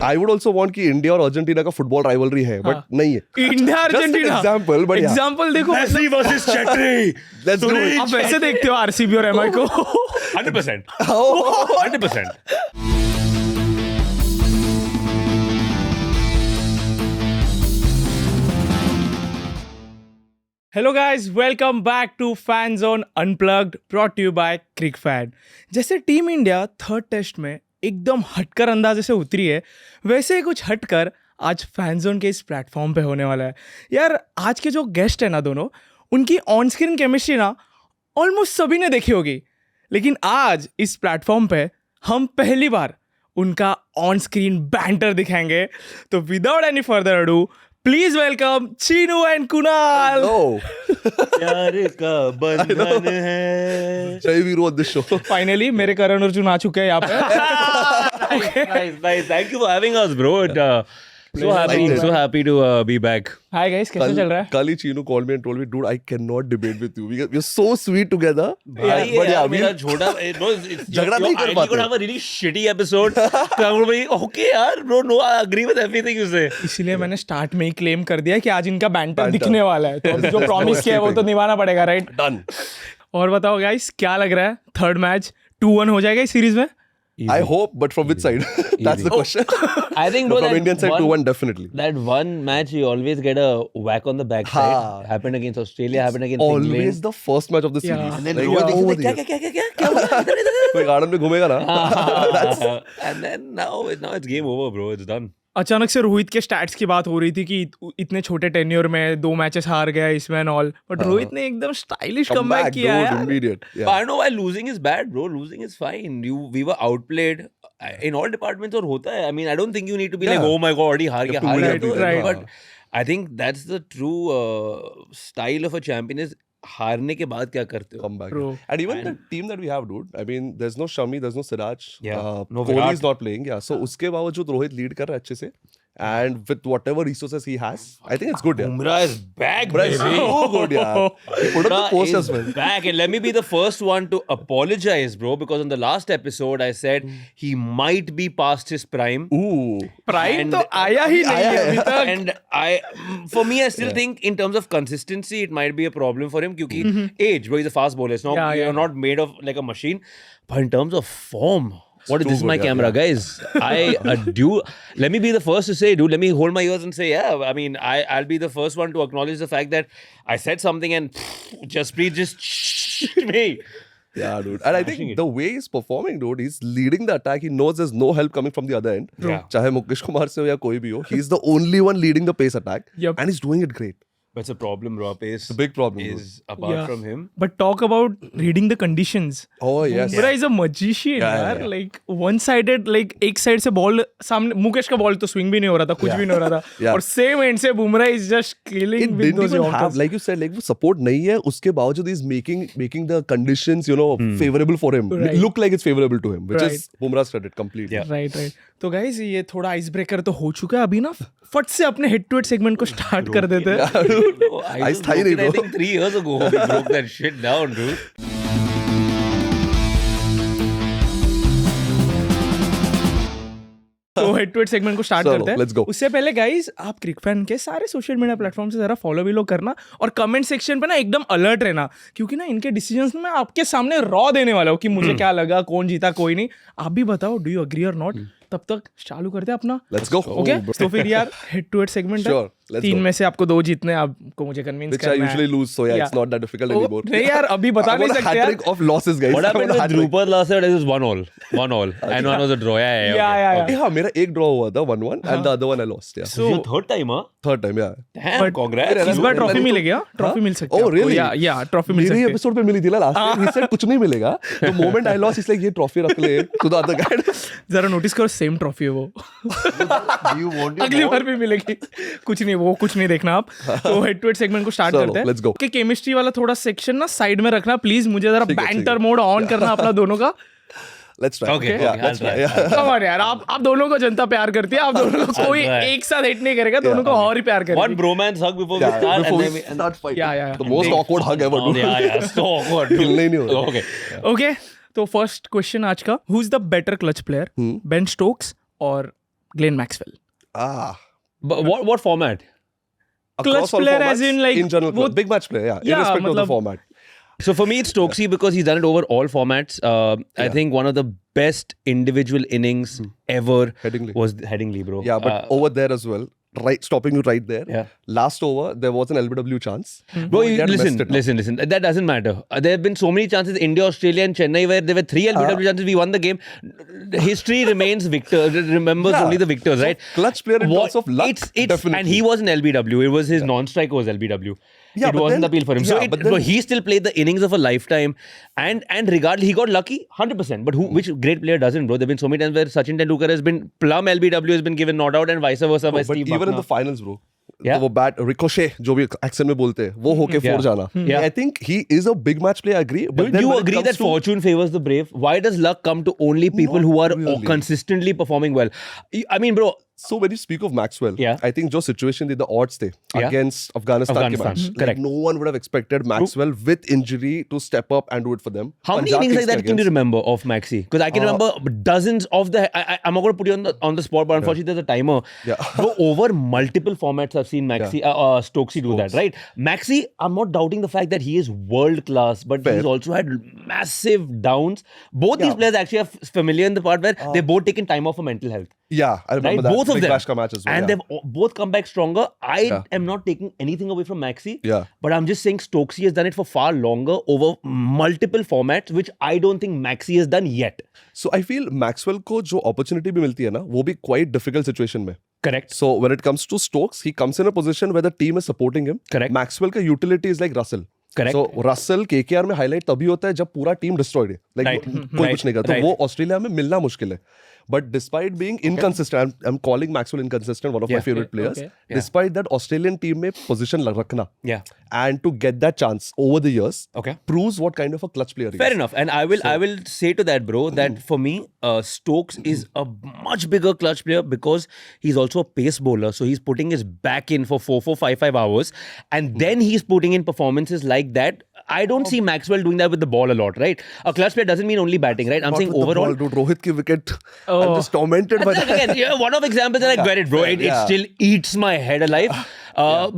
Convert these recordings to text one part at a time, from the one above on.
I would also want कि India और Argentina का फुटबॉल राइवलरी है, बट नहीं है. India Argentina example, but example देखो. Messi versus Chetri. Let's do it. आप वैसे देखते हो आरसीबी और एमआई को. 100%. 100%. Hello guys, welcome back to FanZone Unplugged, brought to you by CricFan. जैसे टीम इंडिया थर्ड टेस्ट में एकदम हटकर अंदाजे से उतरी है, वैसे ही कुछ हटकर आज FanZone के इस प्लेटफॉर्म पे होने वाला है. यार आज के जो गेस्ट है ना दोनों, उनकी ऑन स्क्रीन केमिस्ट्री ना ऑलमोस्ट सभी ने देखी होगी, लेकिन आज इस प्लेटफॉर्म पे हम पहली बार उनका ऑन स्क्रीन बैंटर दिखाएंगे. तो without any further ado, please welcome Chinu and Kunal. प्यार का बंधन है. जय Veeru on this show. Finally मेरे करण अर्जुन आ चुके हैं यहाँ पे. Nice. Thank you for having us, bro. So happy to be back. Hi guys, कैसे चल रहा है? कल ही Chinu called me and told me, dude, I cannot debate with you. We're so sweet together. भाई यार मेरा छोटा झगड़ा नहीं कर पाते. You're have a really shitty episode. तो I'm going to be okay यार, bro. No, I agree with everything you say. इसीलिए मैंने स्टार्ट में ही क्लेम कर दिया कि आज इनका बैंटर दिखने वाला है. तो अभी जो प्रॉमिस किया है वो तो निभाना पड़ेगा, राइट? Done. और बताओ गाइस, क्या लग रहा है? थर्ड मैच 2-1 हो जाएगा इस सीरीज में? I hope, but from which side? That's the question. I think No, from Indian side 2-1 definitely. That one match you always get a whack on the backside. Happened against Australia, happened against Always England. the first match of the series. Yeah. And then Like, Rohit over is the like, years. क्या कोई garden में घूमेगा ना. And then now it's game over, bro. It's done. अचानक से रोहित के stats की बात हो रही थी कि इतने छोटे टेन्योर में 2 मैचेस हार गया इसमें एंड ऑल, बट रोहित ने एकदम स्टाइलिश कमबैक किया dude, यार. immediate. But Yeah. I know why losing is bad, bro. Losing is fine. We were outplayed in all departments. और होता है. I mean, I don't think you need to be like, Yeah. oh my god, हार You गया, have to हार win गया. everything. Right. But I think that's the true style of a champion is हारने के बाद क्या करते हो. Come back. Bro. And even the team that we have, dude. I mean, there's no Shami, there's no Siraj. Yeah. No Kohli Virat. is not playing. Yeah. So उसके बावजूद Rohit lead कर रहा है अच्छे से. And with whatever resources he has, I think it's good. Yeah. Bumrah is back, Bumrah is baby. so good, yeah. He put up the Bumrah post is as well. back, and let me be the first one to apologize, bro, because on the last episode I said he might be past his prime. Ooh. Prime And- तो आया ही नहीं है अभी तक. And for me, I still think in terms of consistency, it might be a problem for him. क्योंकि age, bro, he's a fast bowler. It's not, Yeah, yeah. you're not made of like a machine. But in terms of form, what is too this? My good, yeah, camera, yeah. guys. Let me be the first to say, dude. Let me hold my ears and say, yeah. I mean, I'll be the first one to acknowledge the fact that I said something and Jasprit just me. Yeah, dude. And I think the way he's performing, dude, he's leading the attack. He knows there's no help coming from the other end. Yeah. चाहे मुकेश कुमार से हो या कोई भी हो, he's the only one leading the pace attack. Yep. And he's doing it great. But it's a problem, bro. Pace It's a big problem. is apart Yeah. from him. But talk about reading the conditions. Oh, yes. Bumrah is a magician, Yeah, यार. yeah. Like one-sided, like एक side से ball सामने, मुकेश का ball तो swing भी नहीं हो रहा था, कुछ भी नहीं हो रहा था. Yeah. और सेम एंड से Bumrah is just killing It with didn't those even have, yorkers. like you said, like वो support नहीं है. उसके बावजूद he's making the conditions, you know, favorable for him. Right. Look like it's favorable to him, which Right. is Bumrah's credit completely. Yeah. Right. तो guys ये थोड़ा ice breaker तो हो चुका है. अभी ना फट से अपने हेड टू हेड सेगमेंट को स्टार्ट कर देते हैं. Bro, I Ice just thigh broke it, नहीं, I bro. think 3 years ago we broke that shit down, dude. तो हेड टू हेड सेगमेंट को स्टार्ट चलो, करते हैं. let's go. उससे पहले गाइस, आप क्रिकफैन के सारे सोशल मीडिया प्लेटफॉर्म से जरा फॉलो भी लोग करना और कमेंट सेक्शन पे ना एकदम अलर्ट रहना, क्योंकि ना इनके डिसीजंस में आपके सामने रॉ देने वाला हूँ कि मुझे क्या लगा, कौन जीता, कोई नहीं. आप भी बताओ, डू यू एग्री और नॉट. तब तक चालू करते हैं अपना. Let's go. ओके. तो फिर यार हेड टू हेड सेगमेंट है. Sure, let's 3 go. में से आपको 2 जीतने, आपको मुझे कन्विंस Which I करना है. usually lose, so yeah, it's Yeah. not that difficult Oh, anymore. नहीं यार, अभी बता I नहीं want a सकते यार. hat-trick of losses, guys. What I happened want a with hat-trick. Drupad last year? It was 1-1. And one was a draw. Yeah. Yeah. हाँ, मेरा एक draw हुआ था 1-1 and the other one I lost. Yeah. So your third time, huh? Third time, yeah. Damn, But- congrats. इस बार trophy मिलेगी. Trophy मिल सकती है. Oh, really? या ट्रॉफी मिल मेरे सकती है. एपिसोड पे मिली थी ना लास्ट टाइम. He said कुछ नहीं मिलेगा. The moment I lost, he's like ये ट्रॉफी रख ले to the other guy. जरा नोटिस करो, सेम ट्रॉफी है वो. You want अगली बार भी मिलेगी. कुछ नहीं, वो कुछ नहीं देखना आप. तो हेड टू हेड सेगमेंट को स्टार्ट चलो, करते हैं. let's go. कि केमिस्ट्री वाला थोड़ा सेक्शन ना साइड में रखना प्लीज. मुझे जरा ठीक है, बैंटर मोड ऑन करना अपना दोनों का. Let's try. Okay, Yeah, okay, let's I'll try. try. Yeah. Come on यार, आप दोनों को जनता प्यार करती है. आप दोनों को कोई try. एक साथ हिट नहीं करेगा, दोनों को और ही प्यार One करेगी. bromance hug before we Yeah, start. before and we then we, start fighting. Yeah. The most awkward hug ever, Oh, dude. yeah. So awkward. मिलने ही नहीं हो रहा. Okay. ओके, तो फर्स्ट क्वेश्चन आज का, who is the better clutch player, Ben Stokes और Glenn Maxwell. But what format? Clutch Across all player formats, as in, like, in general, वो- big match player, Yeah, irrespective of the matlab- format. So for me, it's Stokesy because he's done it over all formats. I think one of the best individual innings ever Headingley. was Headingley, bro. Yeah, but over there as well, right, stopping you right there. Yeah. Last over, there was an LBW chance. Bro, They had messed it up. listen. That doesn't matter. There have been so many chances, India, Australia and Chennai, where there were 3 LBW chances. We won the game. History remains remembers Yeah. only the victors, So, right? clutch player in terms of luck, It's definitely. and he was an LBW. It was his non-striker was LBW. Yeah, it but wasn't then- the appeal for him. yeah, but then- so he still played the innings of a lifetime. And regardless, he got lucky 100%. But which great player doesn't, bro? There have been so many times where Sachin Tendulkar has been plum LBW has been given not out and vice versa by But Steve even in Bucknor. the finals, bro. Yeah. तो वो bat Ricochet जो भी accent में बोलते हैं वो होके four जाना Yeah. I think he is a big match player, I agree, but Do then you when it agree comes that to- fortune favors the brave? Why does luck come to only people Not who are really. consistently performing well? I mean, bro, So when you speak of Maxwell, Yeah. I think जो situation the odds थे Yeah. against Afghanistan के Afghanistan, match, correct. like no one would have expected Maxwell with injury to step up and do it for them. how many Punjab innings like Kings that के can you against. remember of Maxi? Because I can remember dozens of the. I'm not going to put you on the spot, but unfortunately there's a timer. Yeah. Bro, over multiple formats I've seen Maxi, Stokesy do that, right? Maxi, I'm not doubting the fact that he is world class, but Fair. he's also had massive downs. Both these players actually are familiar in the part where they've both taken time off for mental health. Yeah, I remember Right, that. both of Big them, Bash ka match as well. and yeah. they've both come back stronger. I Yeah. am not taking anything away from Maxi, Yeah. but I'm just saying Stokesy has done it for far longer over multiple formats, which I don't think Maxi has done yet. So I feel Maxwell को जो opportunity भी मिलती है ना, वो भी quite difficult situation में. Correct. So when it comes to Stokes, he comes in a position where the team is supporting him. Correct. Maxwell का utility is like Russell. Correct. So Russell KKR में highlight तभी होता है जब पूरा team destroyed है. Like Right. कोई Right. कुछ नहीं करता. Right. तो वो ऑस्ट्रेलिया में मिलना मुश्किल है. But despite being inconsistent, I'm calling Maxwell inconsistent, one of my Yeah. favorite players. Okay. Yeah. Despite that, Australian team में position रखना Yeah. and to get that chance over the years Okay. proves what kind of a clutch player he Fair is. enough. And I will say to that, bro, that for me, Stokes is a much bigger clutch player because he's also a pace bowler. So he's putting his back in for 4-5 hours. And then he's putting in performances like that. I don't see Maxwell doing that with the ball a lot, right? A clutch player doesn't mean only batting, right? I'm Not saying with the overall. ball, dude. Rohit ki wicket. I'm just tormented by And then that. again, yeah, one of examples that I get it, bro. fair, It yeah. still eats my head alive.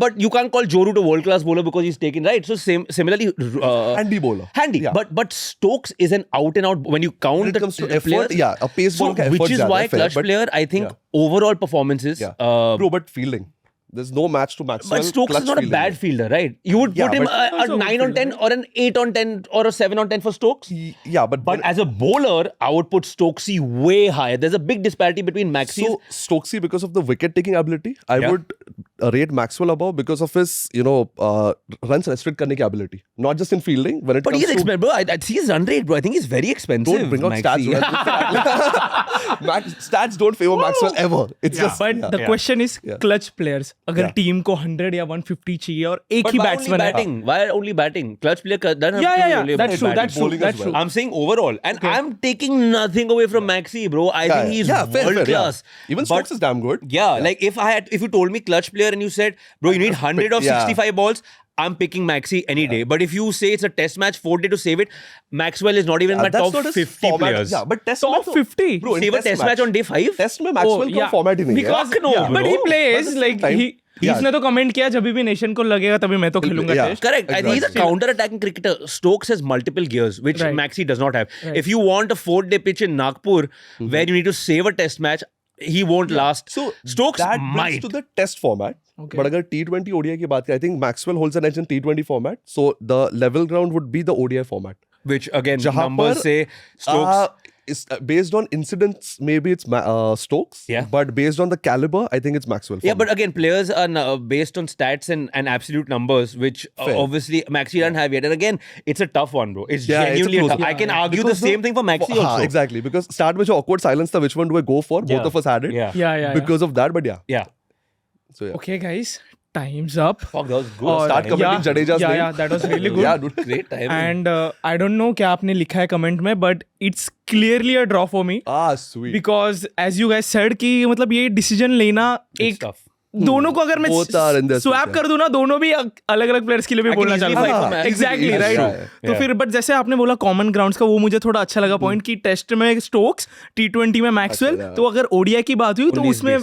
But you can't call Joe Root a world class bowler because he's taken right. So similarly, Handy bowler. handy. Yeah. But Stokes is an out and out when you count When it the comes to effort, players. yeah, a pace So bowler ka effort which is zyada why hai, fair, clutch but- player, I think overall performances. Yeah. Uh, Bro, but fielding. There's no match to Maxwell. but Stokes clutch is not a fielding. bad fielder, right? You would Yeah, put him but- a Also a 9 good on 10 or an 8 on 10 or a 7 on 10 for Stokes. Yeah, but But as a bowler, I would put Stokesy way higher. There's a big disparity between Maxi. so Stokesy, because of the wicket taking ability, I Yeah. would rate Maxwell above because of his, runs restrict karne ki ability. Not just in fielding. When it But comes he's to expensive, bro. I see his run rate, bro. I think he's very expensive. don't bring out Maxi. stats. Stats don't favor Maxwell ever. It's just But the question is clutch players. अगर Yeah. Team को 100 या 150 चाहिए और एक But he why only batsman है. batting? Why only batting? Clutch player doesn't have Yeah, to yeah, be yeah. only That's true. batting. That's true. Bowling as That's well. true. I'm saying overall, and I'm taking nothing away from Maxi, bro. I think he's world class. Yeah. Even But- Stokes is damn good. Yeah, like if you told me clutch player and you said, bro, you need 100 of Yeah. 65 balls, I'm picking Maxi any day. But if you say it's a test match, 4 day to save it, Maxwell is not even in my That's top not his 50 format. players. Yeah, but test Top match, 50? Bro, in Save a test match on day 5? Test में Maxwell का format ही नहीं है. Because Fuck no, yeah, but he bro. plays But like time- Yeah. इसने तो comment किया जब भी nation को लगेगा तभी मैं तो खेलूंगा Yeah. Test. Correct. I think he's a Exactly. counter-attacking cricketer. Stokes has multiple gears, which Right. Maxi does not have. Right. If you want a 4-day pitch in Nagpur, where you need to save a test match, he won't last. So Stokes that brings might. to the test format. Okay. But अगर T20 ODI की बात करें, I think Maxwell holds an edge in T20 format. So the level ground would be the ODI format. Which again, जहाँ numbers पर, say Stokes. Is based on incidents, maybe it's Stokes. Yeah. But based on the caliber, I think it's Maxwell. Yeah, for but me. again, players are based on stats and absolute numbers, which Fair. obviously Maxi doesn't have yet. And again, it's a tough one, bro. It's Yeah, it's a genuinely close tough. one. I can argue Because the same thing for Maxi हाँ, also. exactly. Because start में जो awkward silence था, which one do I go for? Yeah. Both of us had it. Yeah. Yeah. Because of that, but yeah. Yeah. So yeah. Okay, guys, time's up. Fuck, that was good. और- Start commenting Jadeja's name. Yeah, that was really good. Yeah, dude. Great time. And I don't know क्या आपने लिखा है comment में, but it's clearly a draw for me Ah, sweet. because as you guys said कि मतलब ये decision लेना It's एक tough. दोनों को अगर मैं Both are in this swap list, कर दूं ना, दोनों भी अलग अलग प्लेयर्स के लिए भी बोलना easily चाहता fight for हूं. match. Exactly Easily, right. yeah, तो फिर बट जैसे आपने बोला कॉमन ग्राउंड्स का, वो मुझे थोड़ा अच्छा लगा पॉइंट कि टेस्ट में स्टोक्स, T20 में मैक्सवेल, yeah. तो अगर ओडीआई की बात हुई तो 19-20 उसमें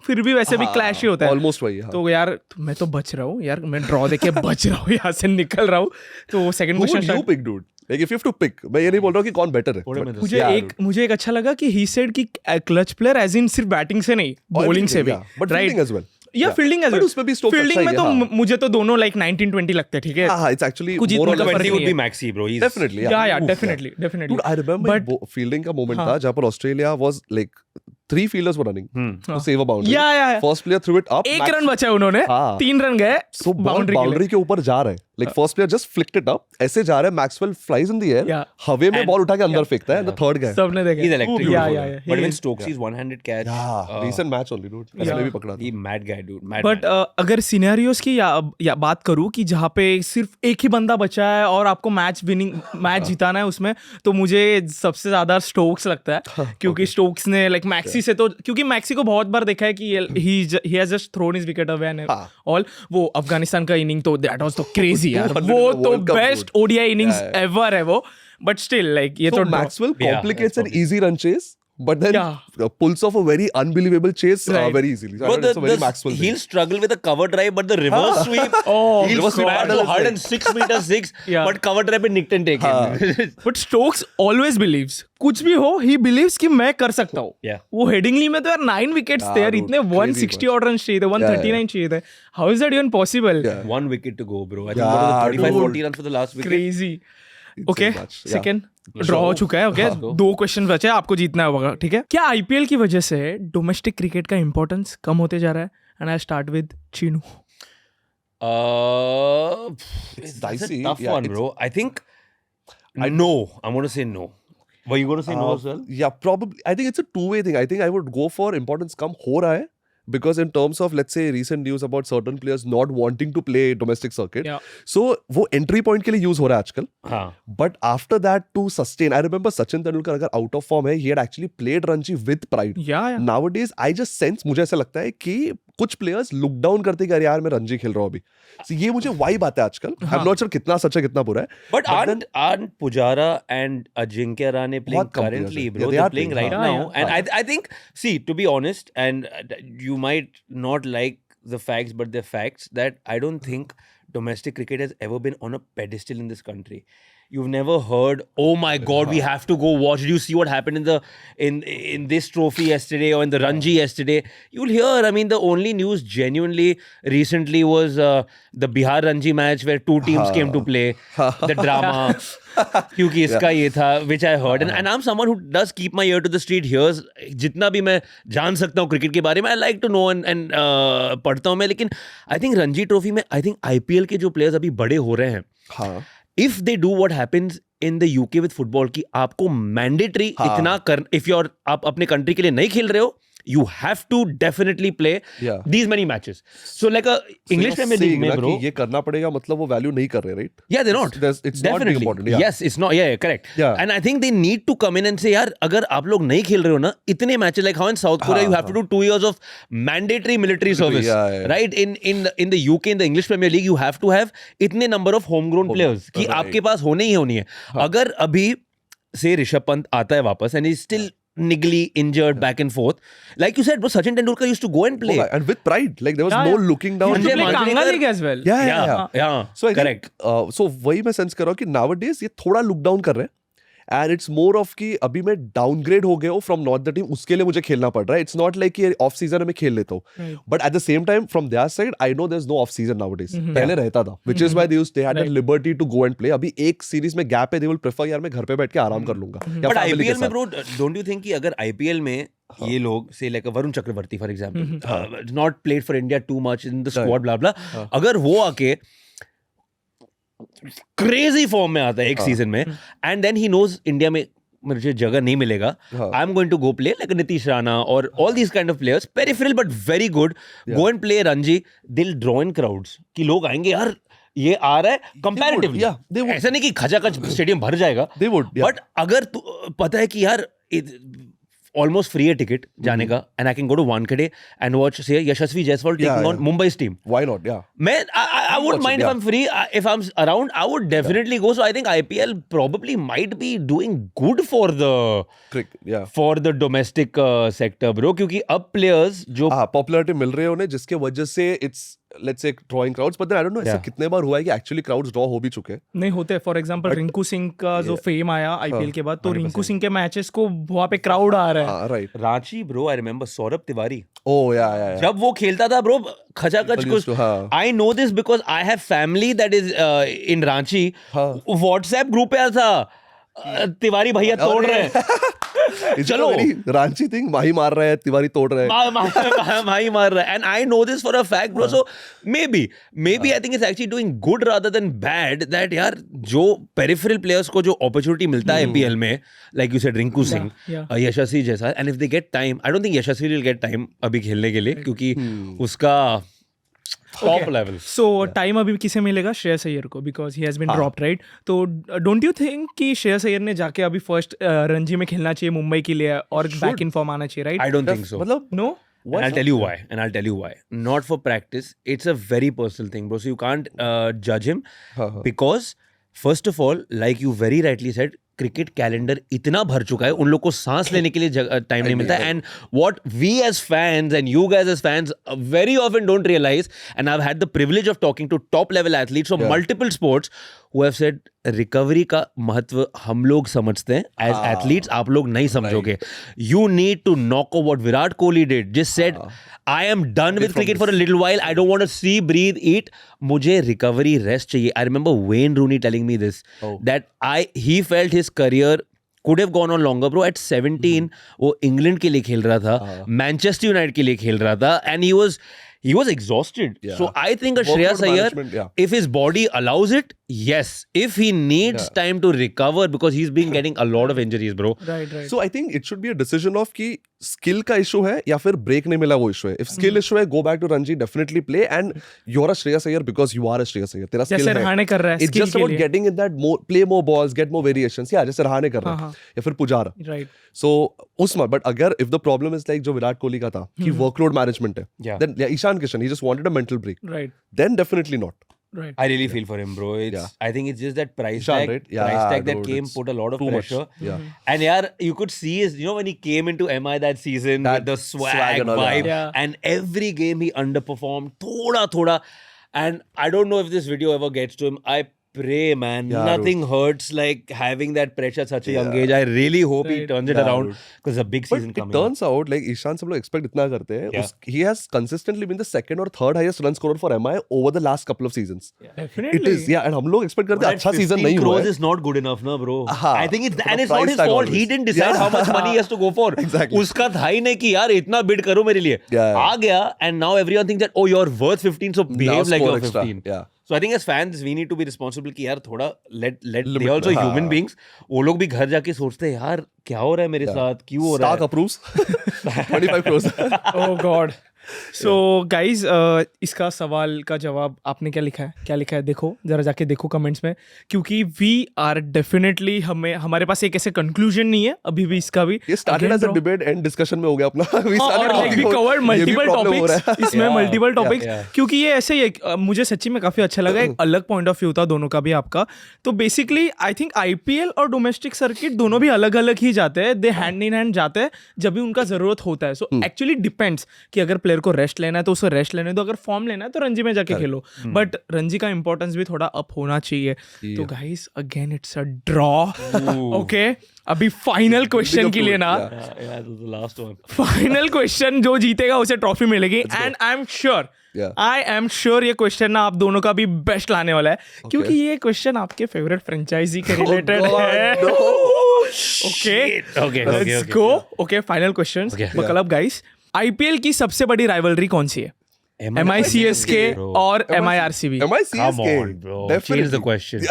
फिर भी वैसे भी क्लैश ही होता है. ऑलमोस्ट वही. तो यार मैं तो बच रहा हूँ यार, मैं ड्रॉ देके बच रहा हूँ, यहाँ से निकल रहा हूँ. तो second Who would question you pick, dude? Like if you have to pick, मैं ये नहीं बोल रहा हूँ कि कौन बेटर है. But मुझे एक अच्छा लगा कि ही सेड कि क्लच प्लेयर एज इन सिर्फ बैटिंग से नहीं, बॉलिंग से भी, but fielding as well. या फील्डिंग एज But उसमें भी Stokes फील्डिंग में अच्छा तो ही है, मुझे तो दोनों लाइक 19-20 लगते हैं, ठीक है. हाँ, it's actually कुछ more or इतना less. फर्क 20 नहीं would है. be maxi, bro. He's Definitely, Yeah, definitely. Dude, I remember fielding का moment था जहाँ पर Australia was like 3 fielders were running to save a boundary. Yeah. First player threw it up. एक run बचा उन्होंने, हाँ. 3 रन गए So बाउंड्री के लिए. बाउंड्री के ऊपर जा रहे हैं. Like first player just flicked it up. ऐसे जा रहे हैं. Maxwell flies in the air. Yeah. हवे में बॉल उठा के अंदर फेंकता है. And the third guy. सबने देखा. He's electric. Yeah. But when Stokes' one-handed catch, Yeah, recent match only, dude. इसने भी पकड़ा था. he mad guy, dude. Mad but man. अगर सिनेरियोस की या बात करूं कि जहाँ पे सिर्फ एक ही बंदा बचा है और आपको मैच जिताना है उसमें, तो मुझे सबसे ज्यादा स्टोक्स लगता है. क्योंकि स्टोक्स ने लाइक मैक्सी से, तो क्योंकि मैक्सी को बहुत बार देखा है कि he has just throne his wicket away and all. वो अफगानिस्तान का इनिंग तो दैट वाज तो क्रेजी यार. वो तो बेस्ट ओडीआई इनिंग्स एवर है वो. बट स्टिल लाइक ये So तो Maxwell Yeah, complicates that's an easy run chase, but then pulls off a very unbelievable chase Right. very easily. So Bro, it's a very Maxwell thing. he'll struggle with a cover drive, but the reverse sweep, he'll reverse sweep smash paddle to is 106 meter 6, Yeah. but cover drive पे nicked and taken. But Stokes always believes, कुछ भी हो he believes कि मैं कर सकता हूँ. Yeah. वो हेडिंगली में तो यार 9 विकेट्स थे यार, dude, इतने crazy 160 ऑड रन चाहिए थे, 139 चाहिए थे. How is that even possible? One wicket to go, bro. I think Yeah, what was it, 35, dude. 40 runs for the last wicket. Crazy. It's okay, so much. Yeah. Second draw हो चुका है. Okay, 2 question बचे, आपको जीतना होगा, ठीक है. क्या आईपीएल की वजह से डोमेस्टिक क्रिकेट का इंपॉर्टेंस कम होते जा रहा है? And I start with Chinu. It's dicey. a tough Yeah, one, it's- bro. I think no. I'm going to say no. Were you going to say no as well? Yeah, probably. I think it's a two-way thing. I think I would go for importance कम हो रहा है. Because in terms of, let's say, recent news about certain players not wanting to play domestic circuit, Yeah. so वो entry point के लिए use हो रहा है आजकल. हाँ. But after that, to sustain, I remember Sachin Tendulkar अगर out of form है, he had actually played Ranji with pride. Yeah. Nowadays, I just sense, मुझे ऐसा लगता है कि कुछ प्लेयर्स लुक डाउन करते हैं कि अरे यार मैं रणजी खेल रहा हूँ अभी. So, ये मुझे वाइब आता है आजकल. I'm not sure कितना सच है कितना बुरा है. But aren't Pujara and Ajinkya Rahane playing बहुत कम currently, players हैं. bro? Yeah, they They're are playing playing, right हाँ. now. And I think, see, to be honest, and you might not like the facts, but they're facts, that I don't think domestic cricket has ever been on a pedestal in this country. You've never heard, oh my God, we have to go watch. Did you see what happened in this trophy yesterday or in the Ranji yesterday? You'll hear, I mean, the only news genuinely recently was the Bihar Ranji match where 2 teams came to play. The drama. क्योंकि इसका ये था, which I heard. And I'm someone who does keep my ear to the street, hears जितना भी मैं जान सकता हूँ क्रिकेट के बारे में. I like to know and पढ़ता हूँ मैं. लेकिन I think Ranji Trophy में, I think IPL के जो players अभी बड़े हो रहे हैं, हाँ. if they do what happens in the UK with football कि आपको mandatory इतना कर, if you're आप अपने country के लिए नहीं खेल रहे हो, you have to definitely play these many matches. So like a English Premier League में, bro, ये करना पड़ेगा, मतलब वो वैल्यू नहीं कर रहे, right? Yeah, they're not. It's not being important. Yeah. Yes, it's not. Yeah, correct. Yeah. And I think they need to come in and say, यार अगर आप लोग नहीं खेल रहे हो ना इतने matches, like how in South Korea you have to do 2 years of mandatory military service, right? In the UK, in the English Premier League, you have to have इतने number of homegrown players कि आपके पास होने ही होनी है. अगर अभी से ऋषभ पंत आता है वापस and he's still niggly, injured, back and forth. Like you said, bro, Sachin Tendulkar used to go and play. And with pride. Like there was no looking down. He used to play Kanga League as well. Yeah. So I correct. think, so वही मैं sense कर रहा हूँ कि nowadays ये थोड़ा look down कर रहे हैं. एंड इट्स मोर ऑफ कि अभी मैं डाउनग्रेड हो गया हूँ फ्रॉम नॉट द टीम, उसके लिए मुझे खेलना पड़ रहा है. इट्स नॉट लाइक कि ऑफ सीजन में खेल लेता हूँ, but at the same time from their side I know there is no off season nowadays. पहले रहता था, which is why they had the liberty to go and play. अभी एक सीरीज में गैप है, दे विल प्रेफर यार मैं घर पे बैठ के आराम कर लूंगा. बट आईपीएल में ब्रो, डोंट यू थिंक कि अगर आईपीएल में ये लोग से like Varun Chakravarthy for example, not played for India too much in the squad blah blah, अगर वो आके क्रेजी फॉर्म में आता है एक सीजन में and then he knows India में मुझे जगह नहीं मिलेगा, I am going to go play like Nitish Rana और all these kind of players, peripheral but very good, go and play Ranji, दिल ड्रॉ इन क्राउड्स कि लोग आएंगे यार ये आ रहा है कंपैरेटिवली. ऐसा नहीं कि खचाखच स्टेडियम भर जाएगा, बट अगर पता है कि यार almost free a ticket जाने का, and I can go to Wankhede and watch say Yashasvi Jaiswal taking on Mumbai's team. Why not? Yeah. I wouldn't mind if I'm free. If I'm around, I would definitely go. So I think IPL probably might be doing good for the domestic sector, bro. क्योंकि अब players जो popularity मिल रही है उन्हें, जिसके वजह से it's let's say drawing crowds, but then I don't know ऐसा कितने बार हुआ है कि एक्चुअली crowds draw हो भी चुके हैं. नहीं होते. फॉर एग्जांपल रिंकू सिंह का जो फेम आया आईपीएल के बाद, तो रिंकू सिंह के मैचेस को वहाँ पे क्राउड आ रहा है. Right. Ranchi bro, I remember Saurabh Tiwari. Oh yeah. जब वो खेलता था ब्रो, खचाखच कुछ. आई know this because I have family that is in Ranchi. WhatsApp group पे था, तिवारी भैया तोड़ रहे हैं. चलो रांची थिंग, माही मार रहा है, तिवारी तोड़ रहा है, माही मार रहा है. And I know this for a fact bro. So maybe I think it's actually doing good rather than bad that यार जो पेरिफेरल प्लेयर्स को जो अपॉर्चुनिटी मिलता है आईपीएल में, like you said Rinku Singh, Yashasvi जैसा, and if they get time, I don't think Yashasvi will get time अभी खेलने के लिए, क्योंकि उसका टॉप लेवल. सो टाइम अभी किसे मिलेगा? श्रेयस अय्यर को, because he has been dropped, right? तो डोंट यू थिंक कि श्रेयस अय्यर ने जाके अभी फर्स्ट रणजी में खेलना चाहिए मुंबई के लिए और बैक इन फॉर्म आना चाहिए, right? I don't think so. मतलब no. And I'll tell you why. Not for practice. It's a very personal thing, bro. So you can't judge him because, first of all, like you very rightly said, cricket calendar इतना भर चुका है, उन लोग को सांस लेने के लिए टाइम नहीं मिलता. And what we as fans and you guys as fans very often don't realise, and I have had the privilege of talking to top level athletes of multiple sports who have said recovery का महत्व हम लोग समझते हैं as athletes, आप लोग नहीं समझोगे. You need to knock off what Virat Kohli did, just said I am done with cricket for a little while. I don't want to see, breathe, eat. मुझे recovery rest चाहिए. I remember Wayne Rooney telling me this, that he felt his career could have gone on longer, bro. At 17, वो England के लिए खेल रहा था, Manchester United के लिए खेल रहा था, and he was exhausted. So I think Shreyas Iyer, if his body allows it, yes. If he needs time to recover, because he's been getting a lot of injuries, bro. Right. So I think it should be a decision of कि skill का issue है या फिर break नहीं मिला वो issue है. If skill issue है, go back to Ranji, definitely play, and you're a Shreyas Iyer because you are a Shreyas Iyer. तेरा skill है. जैसे रहाणे कर रहा है. It's just about getting in that more, play more balls, get more variations. Yeah, जैसे रहाणे कर रहा है या फिर पुजारा. Right. So उसमें, but अगर if the problem is like जो विराट कोहली का था कि workload management है, then Ishan Kishan, he just wanted a mental break. Right. Then definitely not. Right. I really feel for him, bro. I think it's just that price tag, right? Price tag that came put a lot of pressure. And you could see his, when he came into MI that season with the swag and all vibe, and every game he underperformed, thoda. And I don't know if this video ever gets to him. I pray, man. Nothing hurts like having that pressure at such a young age. I really hope he turns it around because a big season coming. It turns out like Ishan सब लोग expect इतना करते हैं. He has consistently been the second or third highest run scorer for MI over the last couple of seasons. Definitely. It is, and हम लोग expect करते हैं अच्छा season नहीं हुआ है. 15 crores is not good enough, na, bro. I think it's and it's not his fault. He didn't decide how much money he has to go for. Exactly. उसका था ही नहीं कि यार इतना bid करो मेरे लिए. आ गया, and now everyone thinks that you're worth 15, so behave like you're 15. So I think as fans we need to be responsible कि यार थोड़ा let they also human beings. वो लोग भी घर जाके सोचते हैं यार क्या हो रहा है मेरे साथ, क्यों हो रहा है. Stark approves 25 crores. Oh God. So guys इसका सवाल का जवाब आपने क्या लिखा है देखो, जरा जाके देखो कमेंट्स में, क्योंकि वी आर डेफिनेटली हमारे पास एक ऐसे कंक्लूजन नहीं है अभी भी. इसका भी ये started as a debate and discussion में हो गया अपना. वी कवर्ड मल्टीपल टॉपिक्स इसमें, मल्टीपल टॉपिक्स, क्योंकि ये ऐसे ही मुझे सच्ची में काफी अच्छा लगा. एक अलग पॉइंट ऑफ व्यू था दोनों का भी आपका. तो बेसिकली आई थिंक आईपीएल और डोमेस्टिक सर्किट दोनों भी अलग अलग ही जाते हैं. दे हैंड इन हैंड जाते हैं जब भी उनका जरूरत होता है. सो एक्चुअली डिपेंड्स कि अगर प्लेयर को रेस्ट लेना है तो उसे रेस्ट लेने दो, अगर फॉर्म लेना है तो रणजी में जाके खेलो. बट रणजी का इंपॉर्टेंस भी थोड़ा अप होना चाहिए. तो guys again it's a draw. Okay, अभी फाइनल क्वेश्चन के लिए ना, फाइनल क्वेश्चन जो जीतेगा उसे ट्रॉफी मिलेगी. एंड आई एम श्योर ये क्वेश्चन ना आप दोनों का भी बेस्ट लाने वाला है, क्योंकि ये क्वेश्चन आपके फेवरेट फ्रेंचाइजी के रिलेटेड है. Okay, let's go. Okay, final question. Buckle up guys. IPL की सबसे बड़ी राइवलरी कौन सी है? MI CSK और MI RCB? MI CSK. Come on, bro. Change the question.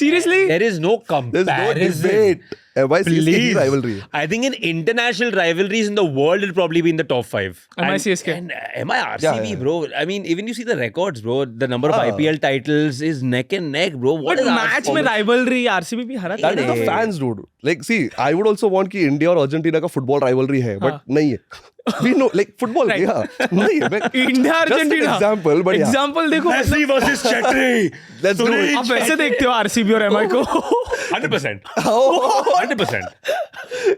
Seriously? There is no comparison. There's no debate. MI CSK की Please. rivalry है. I think in international rivalries in the world, it'll probably be in the top 5. MI And- CSK. And MI RCB, yeah. bro. I mean, even you see the records, bro. The number of IPL titles is neck and neck, bro. What But is match में rivalry RCB भी हरा That is the fans, dude. Like, see, I would also want कि India और Argentina का football rivalry है, but नहीं है. We know, like football, Right. yeah, नहीं है. India Argentina Just an example, but yeah. Example देखो Messi versus Chetri. Let's do it. आप वैसे देखते हो आरसीबी और एमआई को 100%. 100%.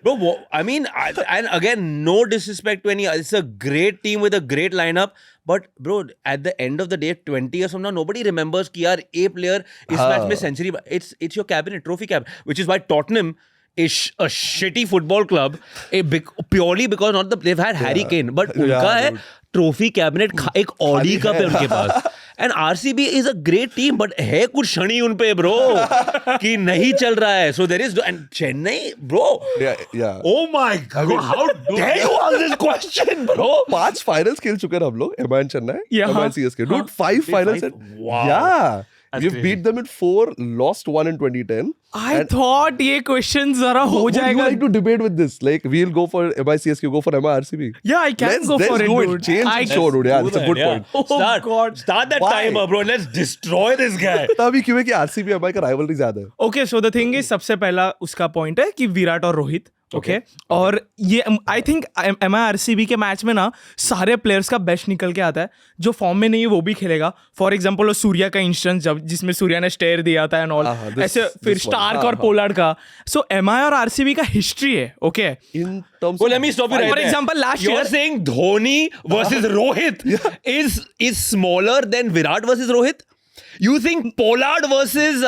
Bro, I mean, and again, no disrespect to any. It's a great team with a great lineup. But bro, at the end of the day, 20 years from now, nobody remembers कि यार a player इस match में century. It's your cabinet, trophy cabinet, which is why Tottenham is a shitty football club, purely because not they've had Harry Kane, but उनका है trophy cabinet एक Audi cup है उनके पास. And RCB is a great team, but है कुछ शनि उन पे ब्रो कि नहीं चल रहा है. So there is and Chennai bro. Yeah. Oh my god, how dare you ask this question, bro? 5 finals खेल चुके हैं हम लोग, MI and Chennai, Yeah. MI CSK. Dude, 5 finals. Wow. Yeah. That's We've crazy. beat them in 4, lost 1 in 2010. I thought ये question जरा हो Would you जाएगा. like to debate with this? Like, we'll go for MI CSK, go for MI RCB. Yeah, I can go for it, do dude. Change I the show, dude. Yeah, Do that's a that, good yeah. point. Oh, Start that Why? timer, bro. Let's destroy this guy. तभी क्यों है कि RCB MI का rivalry ज्यादा है. Okay so the thing is सबसे पहला उसका पॉइंट है कि विराट और रोहित ओके और ये आई थिंक एमआई आरसीबी के मैच में ना सारे प्लेयर्स का बेस्ट निकल के आता है. जो फॉर्म में नहीं है वो भी खेलेगा. फॉर एग्जांपल वो सूर्या का इंस्टेंस जब जिसमें सूर्या ने स्टेयर दिया था एंड ऑल ऐसे फिर स्टार्क और पोलार्ड का. सो एमआई और आरसीबी का हिस्ट्री है okay. In terms Well, of let me stop you right For there. example, last You're year- saying Dhoni versus Rohit is smaller than Virat versus Rohit? You think Pollard versus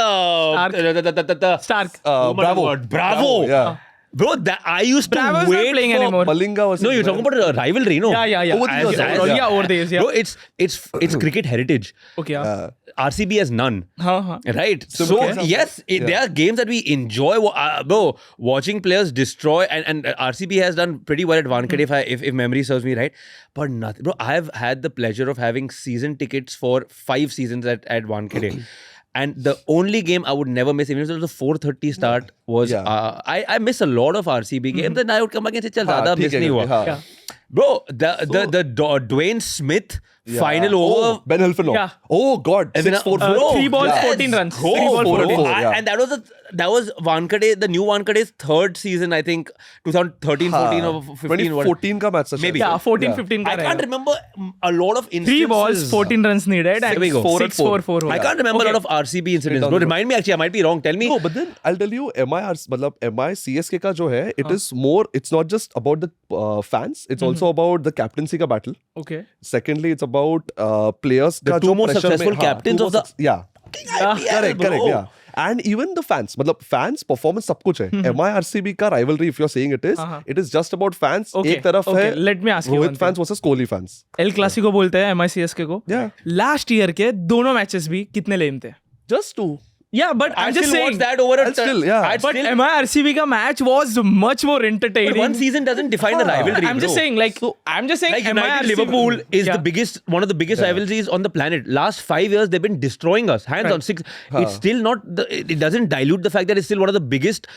Stark. Bravo. Bravo. Yeah. Bro, I used to Bravo's not wait playing for anymore. Malinga versus No, you're talking about a rivalry, no? Yeah. Over the years, Yeah, over the years, yeah. Bro, it's cricket heritage. Okay, yeah. RCB has none. हाँ. Right. So, So, okay. yes, there are games that we enjoy. Bro, watching players destroy, and RCB has done pretty well at Wankhede, if memory serves me right. But nothing. Bro, I have had the pleasure of having season tickets for 5 seasons at Wankhede. And the only game I would never miss, even if it was a 4:30 start, was I miss a lot of RCB games. Then I would come back and say, "Chal, ज़्यादा miss नहीं हुआ." Yeah. Bro, the Dwayne Smith final over. Oh, Ben Hilfenau. Yeah. Oh God. I mean, 6-4. bro, 3 balls, let's 14 runs. go, 3 balls, bro. 14. Yeah. And that was Wankhede, the new Wankade's 3rd season, I think, 2013, 14 or 15. 2014 का match था Maybe. शायद. Yeah, 14-15 I का can't रहेगा. remember a lot of 3 instances. balls 14 runs needed and There we go. 6-4 I can't remember a lot of RCB incidents. Bro, remind me actually, I might be wrong. Tell me. No, but then I'll tell you, मतलब MI CSK का जो है, it is more. It's not just about the fans. It's also about the captaincy का battle. Okay. Secondly, it's about players The का two जो more pressure successful में, captains two of more the- yeah. Correct, bro. yeah. And even the fans, मतलब fans performance सब कुछ है. MI RCB का rivalry, if you're saying it is just about fans. Okay, एक तरफ okay, है let me ask you one Rohit fans versus Kohli fans. El Clasico बोलते हैं एमआई सीएसके को. Yeah. लास्ट ईयर के दोनों मैचेस भी कितने लेम थे. Just to. Yeah, but I'm I'd just still saying watch that over a I'd still, yeah. I'd but still- MI RCB का match was much more But entertaining. one season doesn't define a rivalry. I'm just bro. saying I'm just saying Like MI United RCB Liverpool is Yeah. the biggest, one of the biggest rivalries on the planet. Last 5 years, they've been destroying us. Hands Right. on 6. It's still not, it doesn't dilute the fact that it's still one of the biggest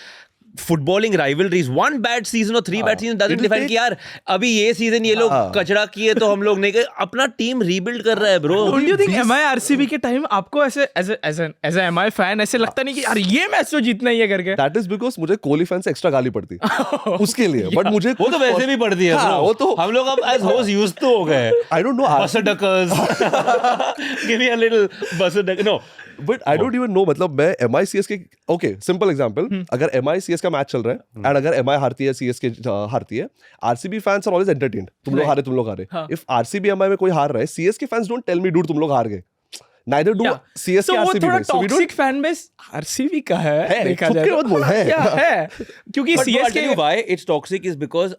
footballing rivalries. One bad season or 3 bad seasons doesn't It'll define take- कि यार अभी ये season ये लोग कचरा किए तो हम लोग नहीं गए. अपना टीम rebuild कर रहा है bro. Don't you think MI RCB के टाइम आपको ऐसे as a MI fan ऐसे लगता नहीं कि यार ये मैच तो जीतना ही है करके. That is because मुझे कोहली फैन से एक्स्ट्रा गाली पड़ती उसके लिए. But मुझे वो तो वैसे भी पड़ती है हाँ, bro. वो तो हम लोग अब as host used to हो गए. I don't know. Buster duckers. Give me a little buster duck. No. But I don't even know. मतलब मैं MI CSK okay simple example. अगर MI CS का मैच चल रहा है and अगर MI हारती है CSK हारती है, RCB fans are always entertained. तुम लोग हारे, तुम लोग हारे. If RCB MI में कोई हार रहा है, CSK fans don't tell me dude तुम लोग हार गए. Neither do Yeah. CSK So वो RCB थोड़ा में. So we don't. Toxic fan base RCB का है देखा छुप जाए के तो. मत बोल, है. Yeah, है क्योंकि But bro, I'll tell CSK you why it's toxic is because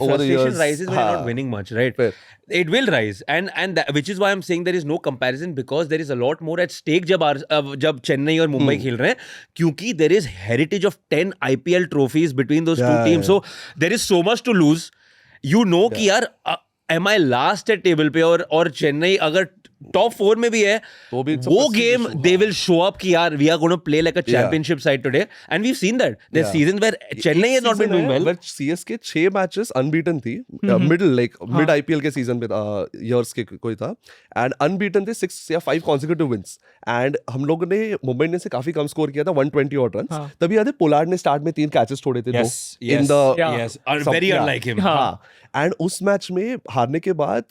Over the frustration years, rises when you're not winning much, right? Fair. It will rise, and that, which is why I'm saying there is no comparison because there is a lot more at stake जब चेन्नई और मुंबई खेल रहे हैं क्योंकि there is heritage of 10 IPL trophies between those two Yeah, teams, so there is so much to lose. You know कि यार am I last at table पे और चेन्नई अगर टॉप 4 में भी है, तो भी it's a वो prestigious game issue, they will show up कि यार we are going to play like a championship side today, and we've seen that there's Yeah. seasons where Chennai has not been doing well. But CSK 6 matches unbeaten थी, mid IPL के season पे years के कोई था, and unbeaten थे 6 या 5 consecutive wins, and हम लोग ने मुंबई इंडियंस से काफी कम स्कोर किया था, 120 और रन। तभी याद है पोलार्ड ने स्टार्ट में 3 कैचेस छोड़े थे, in the very unlike him. हाँ, एंड उस मैच में हारने के बाद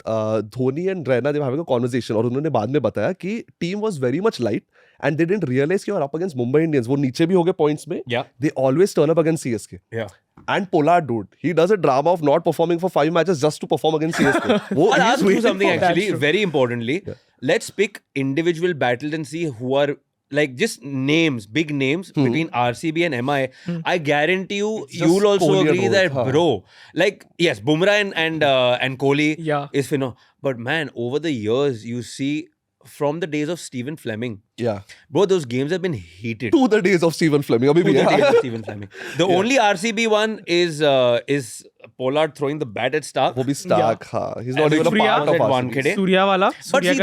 Dhoni and Raina they having a conversation, और उन्होंने बाद में बताया कि team was very much light and they didn't realise कि अप अगेंस्ट मुंबई इंडियंस वो नीचे भी हो गए पॉइंट्स में, they always turn up against CSK. And Pollard, dude, he does a drama of not performing for 5 matches just to perform against CSK. I'll ask you something actually, very importantly. Let's pick individual battles and see who are like just names, big names between RCB and MI. I guarantee you, you'll also agree that, bro, like, yes, Bumrah and Kohli is but man, over the years, you see from the days of Stephen Fleming. Yeah. Bro, those games have been heated. To the days of Stephen Fleming. Abhi bhi To the days of Stephen Fleming. The only RCB one is Pollard throwing the bat at Stark. वो भी Stark, हाँ. He's not even a part of RCB. Surya wala. But see,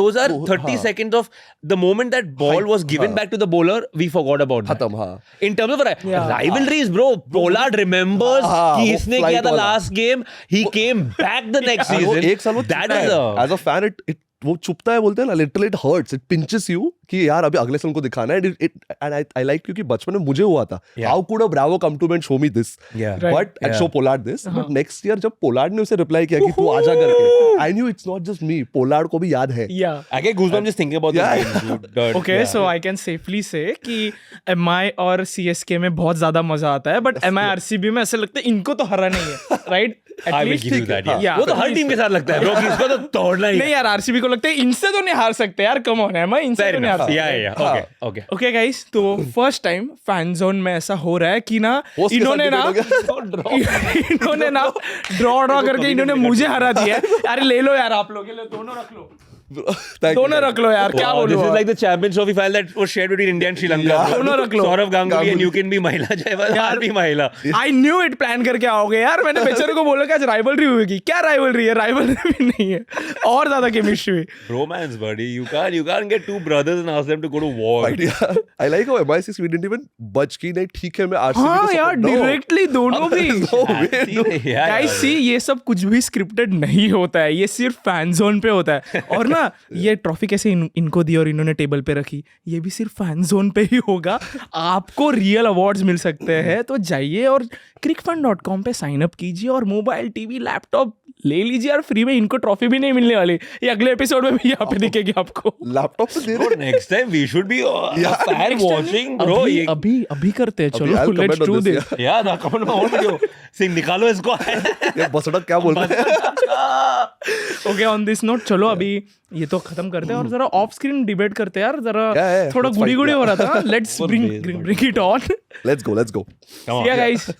those are 30 seconds of the moment that ball was given back to the bowler, we forgot about that. खत्म, हाँ. In terms of rivalries, bro, Pollard remembers कि इसने किया था last game, he came back the next season. एक साल वो that is as a fan, it वो चुपता है, बोलते हैं ना, literally it hurts, it pinches you कि यार अभी अगले साल को दिखाना है, एंड आई लाइक, क्योंकि बचपन में मुझे हुआ था, how could a Bravo come to me and show me this, but and show Pollard this, but next year जब पोलार्ड ने उसे रिप्लाई किया कि तू आजा करके, I knew it's not just me, Pollard को भी याद है। I get goosebumps just thinking about this. Okay, so I can safely say कि MI और CSK में बहुत ज्यादा मजा आता है, बट MI RCB में ऐसा लगता है इनको तो हरा नहीं है, right? I will give you that. वो तो हर टीम के साथ लगता है, bro, कि इसको तो तोड़ना ही नहीं यार, RCB को लगता है इनसे तो नहीं हार सकते यार, कम ऑन है, मैं इनसे तो नहीं हार सकते। Okay guys, तो फर्स्ट टाइम फैन जोन में ऐसा हो रहा है कि ना इन्होंने ना ड्रॉ करके इन्होंने मुझे हरा दिया है। अरे ले लो यार, आप लोग दोनों रख लो, दोनों रख लो यार, क्या बोलूं। This is like the Champions Trophy file that was shared between India and Sri Lanka. दोनों रख लो, Saurav Ganguly and you can be महिला जयवल यार भी महिला। I knew it, प्लान करके आओगे यार। मैंने बेचारे को बोला कि आज राइवलरी होगी, क्या राइवलरी है? राइवलरी भी नहीं है, और ज्यादा chemistry. Romance, buddy. You can't get two brothers and ask them to go to war. I like how MI6 we didn't even budge की, नहीं ठीक है मैं RCB हाँ यार, डायरेक्टली दोनों भी। Guys, see, ये सब कुछ भी स्क्रिप्टेड नहीं होता है, ये सिर्फ फैन जोन पे होता है। और ना ये ट्रॉफी कैसे इनको दी और इन्होंने टेबल पे रखी, ये भी सिर्फ फैन जोन पे ही होगा। आपको रियल अवार्ड्स मिल सकते हैं, तो जाइए और CricFan.com पे साइन अप कीजिए और मोबाइल, टीवी, लैपटॉप ले लीजिए यार फ्री में। इनको ट्रॉफी भी नहीं मिलने वाली, ये अगले एपिसोड में भी यहाँ पे दिखेगी आपको। लैपटॉप से दे रहे। Next time we should be fan watching, bro. अभी करते हैं, चलो लेट्स डू दिस। यार कमेंट में और वीडियो सिंह निकालो इसको। ये बसड़क क्या बोल रहे हैं? ओके, ऑन दिस नोट चलो अभी ये तो खत्म करते हैं और जरा ऑफ स्क्रीन डिबेट करते हैं यार, जरा थोड़ा गुड़ी गुड़ी हो रहा था। Let's bring it on. Let's go. See ya guys.